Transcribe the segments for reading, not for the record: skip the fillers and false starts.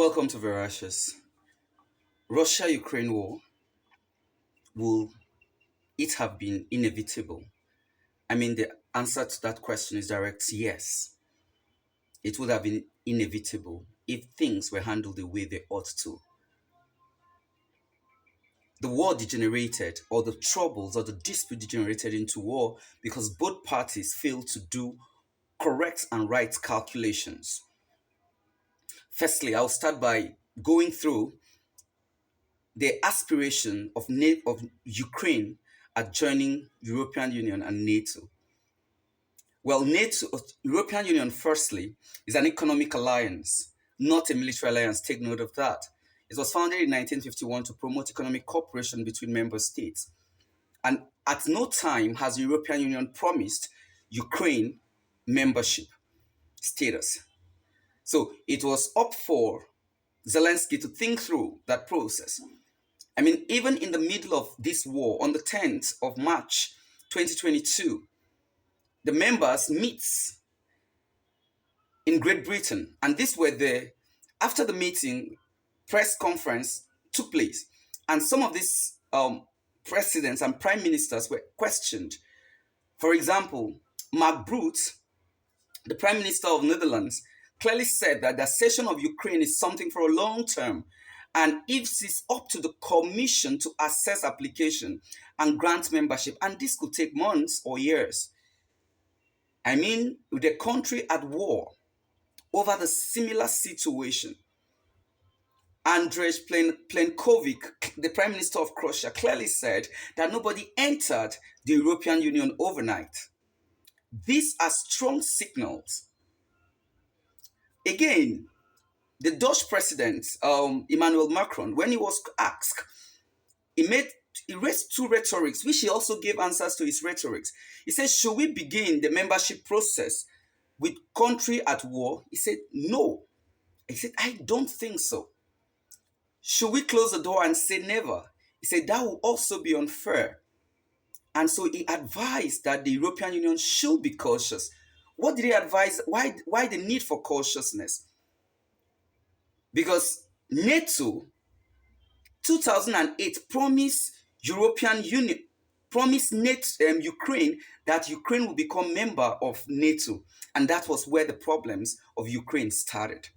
Welcome to Veracious. Russia-Ukraine war, will it have been inevitable? The answer to that question is direct yes. It would have been inevitable if things were handled the way they ought to. The war degenerated, or the troubles or the dispute degenerated into war because both parties failed to do correct and right calculations. Firstly, I'll start by going through the aspiration of Ukraine at joining European Union and NATO. Well, NATO, European Union, firstly, is an economic alliance, not a military alliance. Take note of that. It was founded in 1951 to promote economic cooperation between member states. And at no time has the European Union promised Ukraine membership status. So it was up for Zelenskyy to think through that process. Even in the middle of this war, on the 10th of March 2022, the members meet in Great Britain. And after the meeting, press conference took place. And some of these presidents and prime ministers were questioned. For example, Mark Rutte, the Prime Minister of Netherlands, clearly said that the cession of Ukraine is something for a long term. And if it's up to the Commission to assess application and grant membership, and this could take months or years. With the country at war over the similar situation, Andrzej Plenković, the Prime Minister of Croatia, clearly said that nobody entered the European Union overnight. These are strong signals. Again, the Dutch president, Emmanuel Macron, when he was asked, he raised two rhetorics, which he also gave answers to his rhetorics. He said, should we begin the membership process with country at war? He said, no. He said, I don't think so. Should we close the door and say never? He said, that will also be unfair. And so he advised that the European Union should be cautious. What did he advise? Why the need for cautiousness? Because NATO, 2008, promised Ukraine that Ukraine will become member of NATO. And that was where the problems of Ukraine started.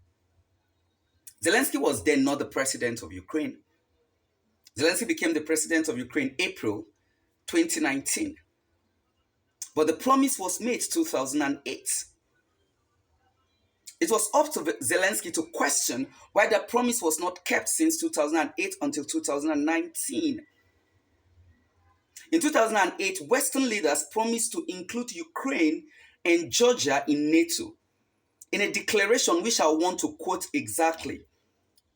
Zelenskyy was then not the president of Ukraine. Zelenskyy became the president of Ukraine April 2019. But the promise was made 2008. It was up to Zelenskyy to question why that promise was not kept since 2008 until 2019. In 2008, Western leaders promised to include Ukraine and Georgia in NATO in a declaration which I want to quote exactly.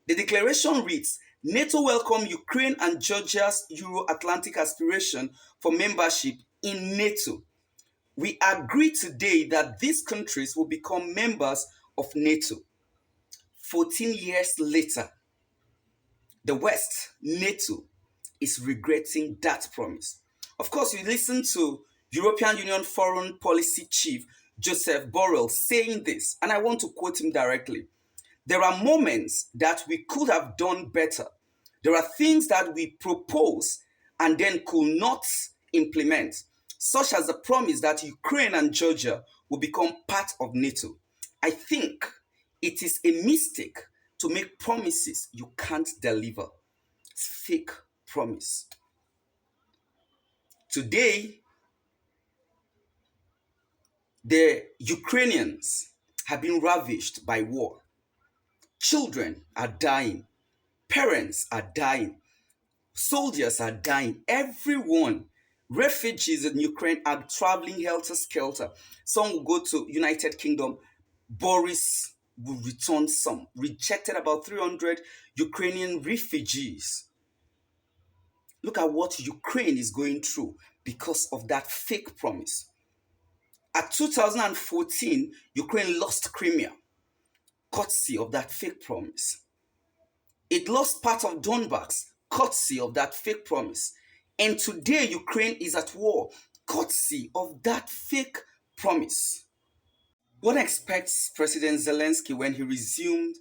The declaration reads, NATO welcome Ukraine and Georgia's Euro-Atlantic aspiration for membership in NATO. We agree today that these countries will become members of NATO. 14 years later, the West, NATO, is regretting that promise. Of course, we listen to European Union Foreign Policy Chief Joseph Borrell saying this, and I want to quote him directly. There are moments that we could have done better. There are things that we propose and then could not implement, such as the promise that Ukraine and Georgia will become part of NATO. I think it is a mistake to make promises you can't deliver. It's fake promise. Today, the Ukrainians have been ravished by war. Children are dying. Parents are dying. Soldiers are dying. Everyone. Refugees in Ukraine are traveling helter-skelter. Some will go to United Kingdom. Boris will return some. Rejected about 300 Ukrainian refugees. Look at what Ukraine is going through because of that fake promise. At 2014, Ukraine lost Crimea, courtesy of that fake promise. It lost part of Donbass, courtesy of that fake promise. And today, Ukraine is at war, courtesy of that fake promise. What expects President Zelenskyy when he resumed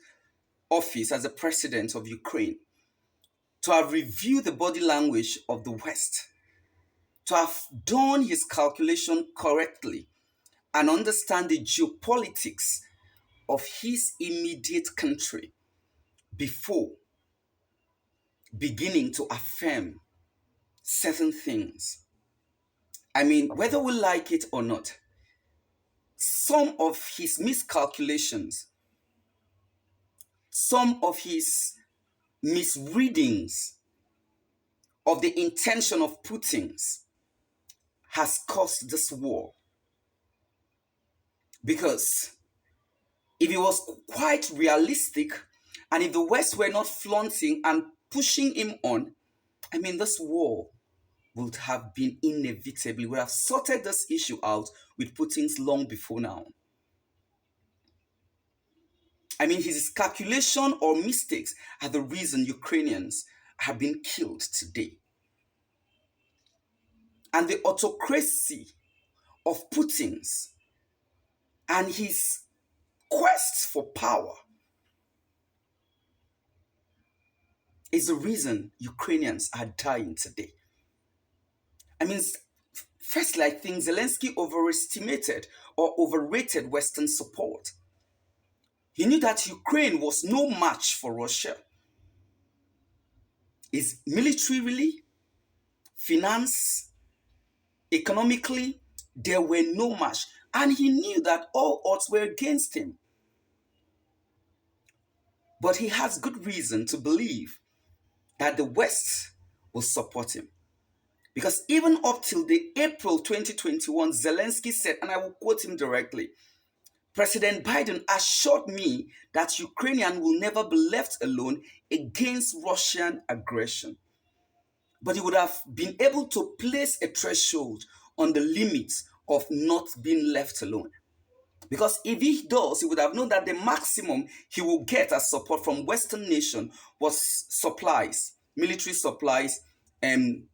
office as the president of Ukraine, to have reviewed the body language of the West, to have done his calculation correctly and understand the geopolitics of his immediate country before beginning to affirm certain things. I mean, whether we like it or not, some of his miscalculations, some of his misreadings of the intention of Putin's has caused this war. Because if it was quite realistic, and if the West were not flaunting and pushing him on, I mean, this war would have been inevitable. We would have sorted this issue out with Putin's long before now. I mean, his calculation or mistakes are the reason Ukrainians have been killed today. And the autocracy of Putin's and his quest for power is the reason Ukrainians are dying today. I mean, firstly, I think Zelenskyy overestimated or overrated Western support. He knew that Ukraine was no match for Russia. It's militarily, finance, economically, there were no match. And he knew that all odds were against him. But he has good reason to believe that the West will support him. Because even up till the April 2021, Zelenskyy said, and I will quote him directly, President Biden assured me that Ukrainians will never be left alone against Russian aggression. But he would have been able to place a threshold on the limits of not being left alone. Because if he does, he would have known that the maximum he will get as support from Western nations was supplies, military supplies, and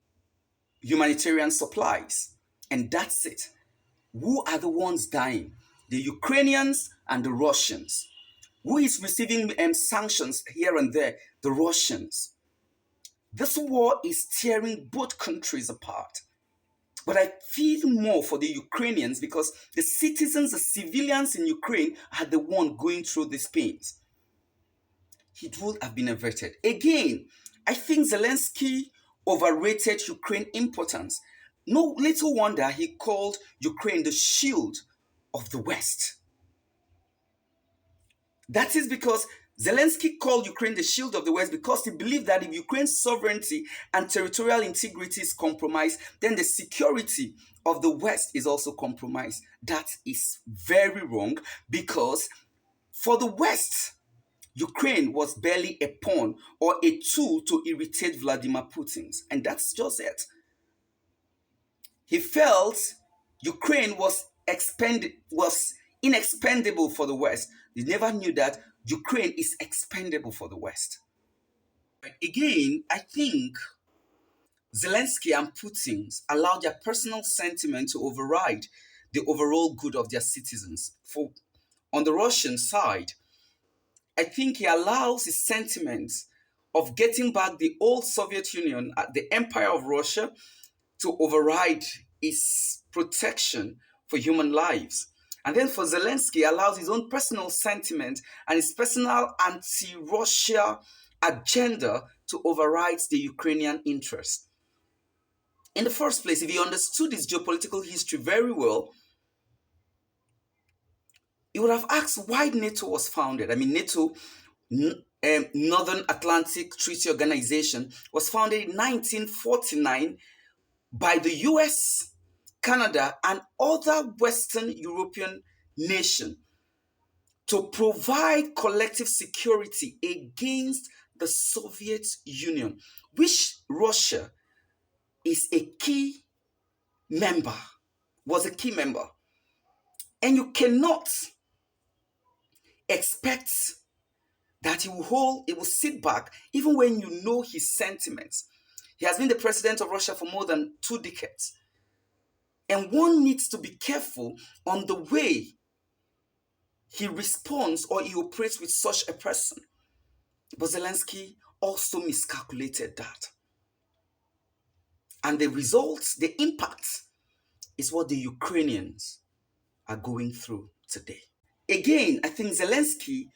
humanitarian supplies. And that's it. Who are the ones dying? The Ukrainians and the Russians. Who is receiving sanctions here and there? The Russians. This war is tearing both countries apart. But I feel more for the Ukrainians because the citizens, the civilians in Ukraine are the one going through these pains. It would have been averted. Again, I think Zelenskyy overrated Ukraine's importance. No little wonder he called Ukraine the shield of the West. That is because Zelenskyy called Ukraine the shield of the West because he believed that if Ukraine's sovereignty and territorial integrity is compromised, then the security of the West is also compromised. That is very wrong because for the West, Ukraine was barely a pawn or a tool to irritate Vladimir Putin. And that's just it. He felt Ukraine was inexpendable for the West. He never knew that Ukraine is expendable for the West. Again, I think Zelenskyy and Putin allowed their personal sentiment to override the overall good of their citizens. For on the Russian side, I think he allows his sentiments of getting back the old Soviet Union, the Empire of Russia, to override his protection for human lives. And then for Zelenskyy, allows his own personal sentiment and his personal anti-Russia agenda to override the Ukrainian interest. In the first place, if he understood his geopolitical history very well, he would have asked why NATO was founded. I mean, NATO, Northern Atlantic Treaty Organization, was founded in 1949 by the US, Canada, and other Western European nations to provide collective security against the Soviet Union, which Russia is a key member, was a key member. And you cannot expect that he will sit back even when you know his sentiments. He has been the president of Russia for more than 2 decades. And one needs to be careful on the way he responds or he operates with such a person. But Zelensky also miscalculated that. And the results, the impact, is what the Ukrainians are going through today. Again, I think Zelensky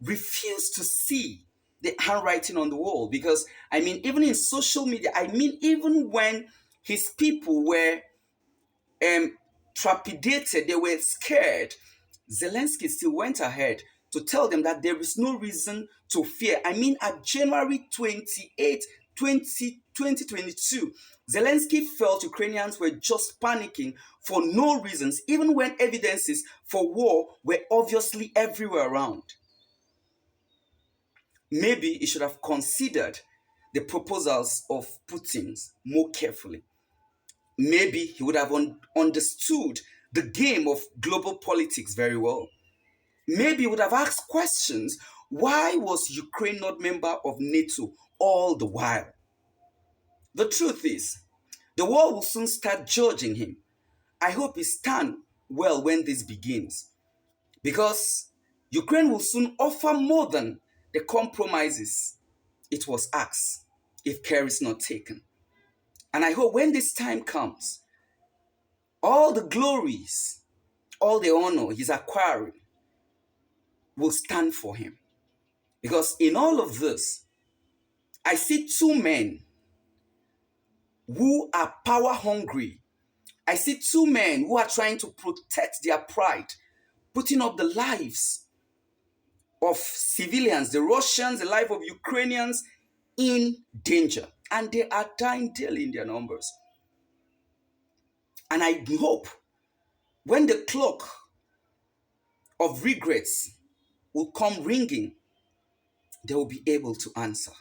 refused to see the handwriting on the wall because, I mean, even in social media, I mean, even when his people were trepidated, they were scared, Zelensky still went ahead to tell them that there is no reason to fear. I mean, at January 28, 2022, Zelensky felt Ukrainians were just panicking for no reasons, even when evidences for war were obviously everywhere around. Maybe he should have considered the proposals of Putin's more carefully. Maybe he would have understood the game of global politics very well. Maybe he would have asked questions. Why was Ukraine not member of NATO all the while? The truth is, the world will soon start judging him. I hope he stands well when this begins, because Ukraine will soon offer more than the compromises it was asked if care is not taken. And I hope when this time comes, all the glories, all the honor he's acquiring will stand for him. Because in all of this, I see two men who are power hungry. I see two men who are trying to protect their pride, putting up the lives of civilians, the Russians, the life of Ukrainians in danger. And they are dying daily in their numbers. And I hope when the clock of regrets will come ringing, they will be able to answer.